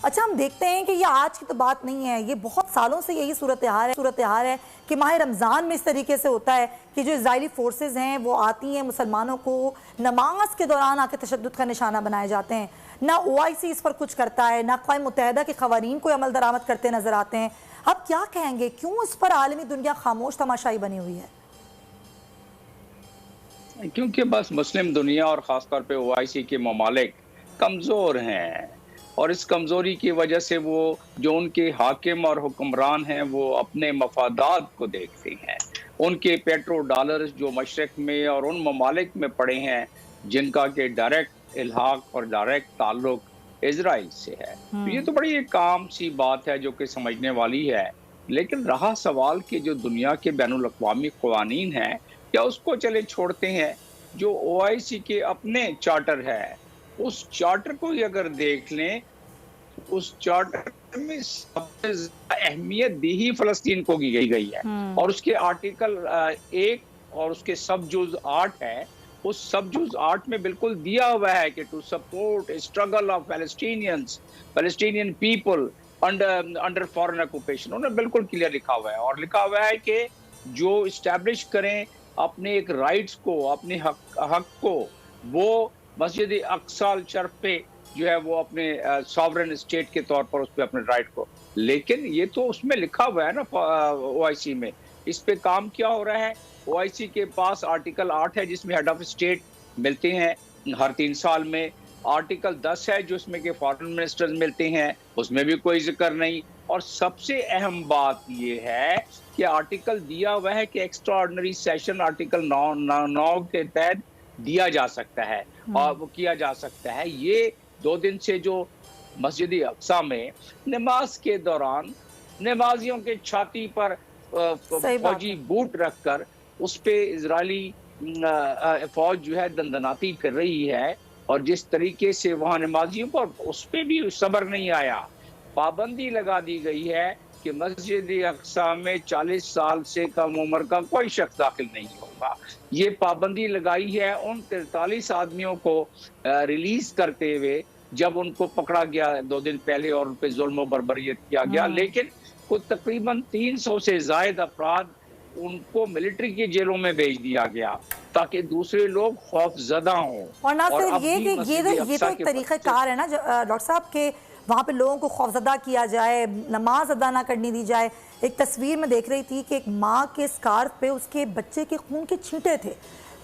अच्छा, हम देखते हैं कि ये आज की तो बात नहीं है, ये बहुत सालों से यही सूरत हाल है कि माह रमज़ान में इस तरीके से होता है कि जो इजरायली फोर्सेस हैं वो आती हैं, मुसलमानों को नमाज के दौरान आके तशद्दुद का निशाना बनाए जाते हैं। ना OIC इस पर कुछ करता है, ना अक़वाम मुत्तहिदा के क़वानीन को अमल दरामद करते नजर आते हैं। अब क्या कहेंगे, क्यों इस पर आलमी दुनिया खामोश तमाशाई बनी हुई है? क्योंकि बस मुस्लिम दुनिया और ख़ासतौर पे OIC के ममालिक कमज़ोर हैं और इस कमज़ोरी की वजह से वो जो उनके हाकिम और हुक्मरान हैं वो अपने मफादात को देखते हैं। उनके पेट्रो डॉलर्स जो मशरक़ में और उन ममालिक में पड़े हैं जिनका कि डायरेक्ट इल्हाक और डायरेक्ट ताल्लुक इजराइल से है। तो ये तो बड़ी एक आम सी बात है जो कि समझने वाली है। लेकिन रहा सवाल कि जो दुनिया के बैनुल अक़वामी क़वानीन हैं क्या उसको चले छोड़ते हैं। जो OIC के अपने चार्टर है उस चार्टर को ही अगर देख लें, उस चार्टर में सबसे अहमियत दी ही फ़लस्तीन को की गई है और उसके आर्टिकल 1 और उसके सब जुज़ 8 है। उस सब जुज़ 8 में बिल्कुल दिया हुआ है कि to support struggle of Palestinian people under foreign occupation. उन्होंने बिल्कुल क्लियर लिखा हुआ है और लिखा हुआ है कि जो इस्टेब्लिश करें अपने एक राइट्स को, अपने हक को, वो मस्जिद अक्सा शरीफ पे जो है वो अपने सॉवरेन स्टेट के तौर पर उस पे अपने राइट को। लेकिन ये तो उसमें लिखा हुआ है ना OIC में। इस पे काम क्या हो रहा है? OIC के पास आर्टिकल 8 है जिसमें हेड ऑफ स्टेट मिलते हैं हर 3 साल में। आर्टिकल 10 है जो उसमें के फॉरेन मिनिस्टर्स मिलते हैं, उसमें भी कोई जिक्र नहीं। और सबसे अहम बात ये है कि आर्टिकल दिया हुआ है कि एक्स्ट्रा ऑर्डिनरी सेशन आर्टिकल 9 के तहत दिया जा सकता है और वो किया जा सकता है। ये 2 दिन से जो मस्जिद अक्सा में नमाज के दौरान नमाजियों के छाती पर फौजी बूट रखकर उस पे इजरायली फौज जो है दंदनाती कर रही है और जिस तरीके से वहाँ नमाजियों पर उस पर भी सब्र नहीं आया। पाबंदी लगा दी गई है कि मस्जिद अक्सा में 40 साल से कम उम्र का कोई शख्स दाखिल नहीं होगा। ये पाबंदी लगाई है उन 43 आदमियों को रिलीज करते हुए जब उनको पकड़ा गया 2 दिन पहले और उन पर जुल्म बर्बरियत किया गया। लेकिन कुछ तकरीबन 300 से ज़ायद अफराद उनको मिलिट्री की जेलों में भेज दिया गया ताकि दूसरे लोग खौफजदा हों। और ना सिर्फ ये तो एक तरीक़ाकार है ना डॉक्टर साहब के वहाँ पे लोगों को खौफजदा किया जाए, नमाज अदा ना करने दी जाए। एक तस्वीर में देख रही थी कि एक माँ के स्कार्फ पे उसके बच्चे के खून के छींटे थे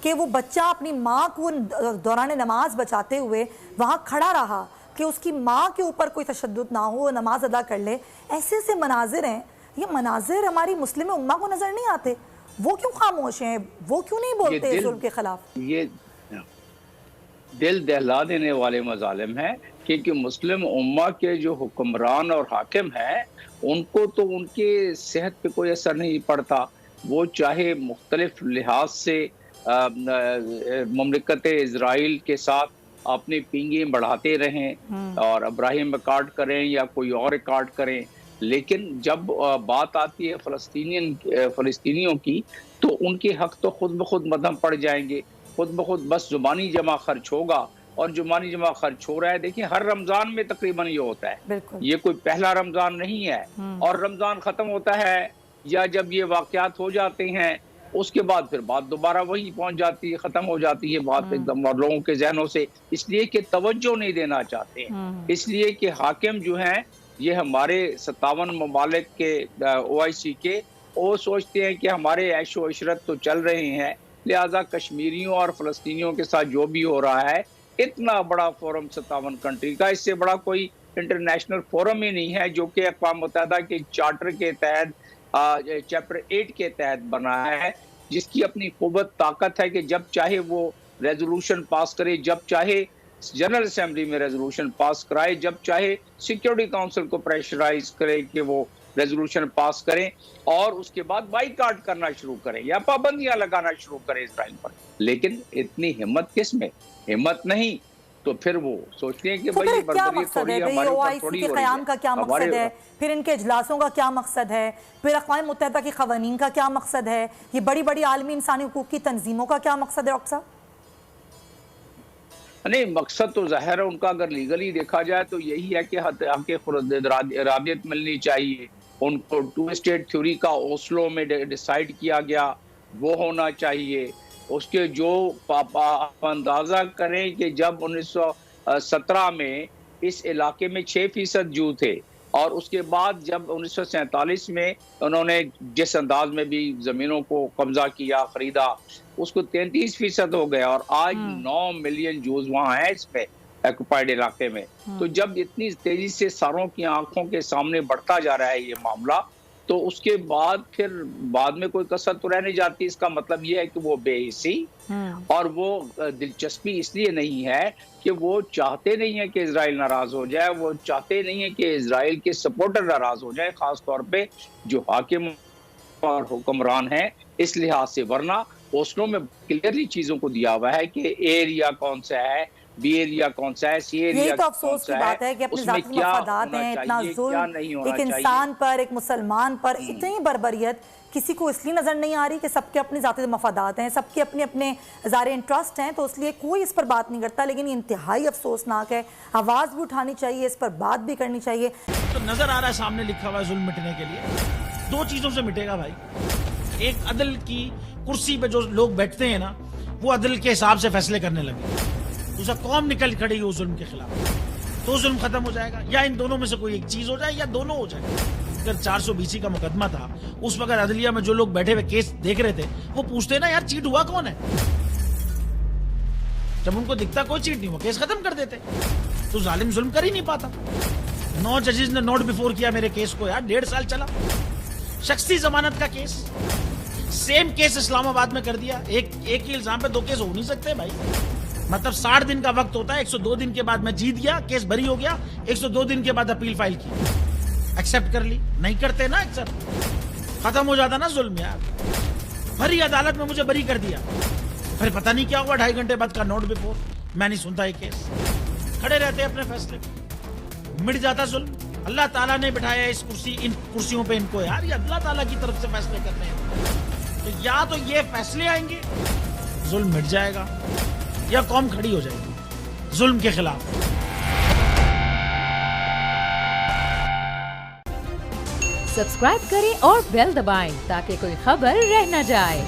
कि वो बच्चा अपनी माँ को दौरान नमाज बचाते हुए वहाँ खड़ा रहा कि उसकी माँ के ऊपर कोई तशद्दुद ना हो, नमाज अदा कर ले। ऐसे ऐसे मनाजिर हैं, ये मनाजिर हमारी मुस्लिम उम्मा को नजर नहीं आते। वो क्यों खामोश हैं, वो क्यों नहीं बोलते जुल्म के खिलाफ? ये दिल दहला देने वाले मजालिम हैं क्योंकि मुस्लिम उम्मा के जो हुक्मरान और हाकिम हैं उनको तो उनके सेहत पे कोई असर नहीं पड़ता। वो चाहे मुख्तलिफ लिहाज से मुमलिकत इजराइल के साथ अपनी पींगें बढ़ाते रहें और इब्राहिम रिकॉर्ड करें या कोई और रिकॉर्ड करें, लेकिन जब बात आती है फ़लस्तीनियों की तो उनके हक तो खुद ब खुद मद्धम पड़ जाएंगे। खुद ब खुद बस जुबानी जमा खर्च होगा और जुबानी जमा खर्च हो रहा है। देखिए हर रमज़ान में तकरीबन ये होता है, ये कोई पहला रमज़ान नहीं है। और रमज़ान ख़त्म होता है या जब ये वाक़यात हो जाते हैं उसके बाद फिर बात दोबारा वही पहुंच जाती है, ख़त्म हो जाती है बात एकदम और लोगों के जहनों से, इसलिए कि तवज्जो नहीं देना चाहते हैं। इसलिए कि हाकिम जो हैं ये हमारे 57 ममालिक के OIC के, वो सोचते हैं कि हमारे ऐशो इशरत तो चल रहे हैं, लिहाजा कश्मीरियों और फ़लस्तीनियों के साथ जो भी हो रहा है, इतना बड़ा फोरम 57 कंट्री का, इससे बड़ा कोई इंटरनेशनल फोरम ही नहीं है जो कि अक़वाम मुत्तहिदा के चार्टर के तहत चैप्टर 8 के तहत बना है, जिसकी अपनी क़ुव्वत ताकत है कि जब चाहे वो रेजोल्यूशन पास करे, जब चाहे जनरल असेंबली में रेजोल्यूशन पास कराए, जब चाहे सिक्योरिटी काउंसिल को प्रेशराइज करे कि वो रेजोल्यूशन पास करें और उसके बाद बाइकाट करना शुरू करें या पाबंदियां लगाना शुरू करें इजराइल पर। लेकिन इतनी हिम्मत किस में? हिम्मत नहीं तो फिर वो सोचते हैं कि तो भाई ये बर्बरियत थोड़ी हमारे ऊपर थोड़ी हो रही है। का क्या मकसद है, फिर इनके इजलासों का क्या मकसद है, फिर अक़वाम मुत्तहिदा के क़वानीन का क्या मकसद है, ये बड़ी बड़ी आलमी इंसानी हुकूक की तंजीमों का क्या मकसद है डॉक्टर साहब? नहीं, मकसद तो ज़ाहिर है उनका, अगर लीगली देखा जाए तो यही है कि इरादियत मिलनी चाहिए उनको। 2 स्टेट थ्योरी का ओस्लो में डिसाइड किया गया, वो होना चाहिए। उसके जो आप अंदाज़ा करें कि जब 1917 में इस इलाके में 6% जू थे, और उसके बाद जब 1947 में उन्होंने जिस अंदाज में भी ज़मीनों को कब्जा किया, खरीदा, उसको 33% हो गया, और आज 9 मिलियन जूस वहाँ हैं इसमें ऑक्युपाइड इलाके में। तो जब इतनी तेजी से सारों की आंखों के सामने बढ़ता जा रहा है ये मामला, तो उसके बाद फिर बाद में कोई कसर तो रह नहीं जाती। इसका मतलब ये है कि वो बेहिसी और वो दिलचस्पी इसलिए नहीं है कि वो चाहते नहीं है कि इजराइल नाराज हो जाए, वो चाहते नहीं है कि इजराइल के सपोर्टर नाराज हो जाए, खास तौर पे जो हाकिम और हुक्मरान हैं इस लिहाज से। वरना ओस्लो में क्लियरली चीजों को दिया हुआ है कि एरिया कौन सा है, बी एरिया कौन सा है, सी एरिया यही तो अफसोस की बात है कि अपने ज़ाती मफादात हैं, इतना जुल्म एक इंसान पर, एक मुसलमान पर, इतनी बर्बरियत किसी को इसलिए नजर नहीं आ रही कि सबके अपने ज़ाती मफादात हैं, सबके अपने अपने ज़ाहिर इंटरेस्ट हैं, तो इसलिए कोई इस पर बात नहीं करता। लेकिन ये इंतहाई अफसोसनाक है, आवाज़ भी उठानी चाहिए, इस पर बात भी करनी चाहिए। तो नजर आ रहा है सामने लिखा हुआ है जुल्म मिटने के लिए 2 चीजों से मिटेगा भाई। एक, अदल की कुर्सी पे जो लोग बैठते हैं ना, वो अदल के हिसाब से फैसले करने लगे, दूसरा कौम निकल खड़ी उस जुल्म के खिलाफ, तो जुल्म खत्म हो जाएगा। या इन दोनों में से कोई एक चीज हो जाए या दोनों हो जाए। अगर 420 का मुकदमा था, उस वक्त अदलिया में जो लोग बैठे हुए केस देख रहे थे, वो पूछते ना यार चीट हुआ कौन है, जब उनको दिखता कोई चीट नहीं हुआ केस खत्म कर देते। तो जालिम जुल्म कर ही नहीं पाता। 9 जजेस ने नोट बिफोर किया मेरे केस को यार, 1.5 साल चला। शख्सी जमानत का केस, सेम केस इस्लामाबाद में कर दिया। एक ही इल्जाम पे 2 केस हो नहीं सकते भाई। मतलब 60 दिन का वक्त होता है, 102 दिन के बाद मैं जीत गया, केस बरी हो गया, 102 दिन के बाद अपील फाइल की, एक्सेप्ट कर ली। नहीं करते ना एक्सेप्ट, खत्म हो जाता ना जुल्म यार। भरी अदालत में मुझे बरी कर दिया, फिर पता नहीं क्या हुआ, 2.5 घंटे बाद का नोट बिफोर, मैं नहीं सुनता ये केस। खड़े रहते अपने फैसले, मिट जाता जुल्म। अल्लाह ताला ने बिठाया इन कुर्सियों पे इनको यार, ये अल्लाह ताला की तरफ से फैसले करने हैं। तो या तो ये फैसले आएंगे, जुल्म मिट जाएगा, या कौम खड़ी हो जाएगी जुल्म के खिलाफ। सब्सक्राइब करें और बेल दबाएं ताकि कोई खबर रह न जाए।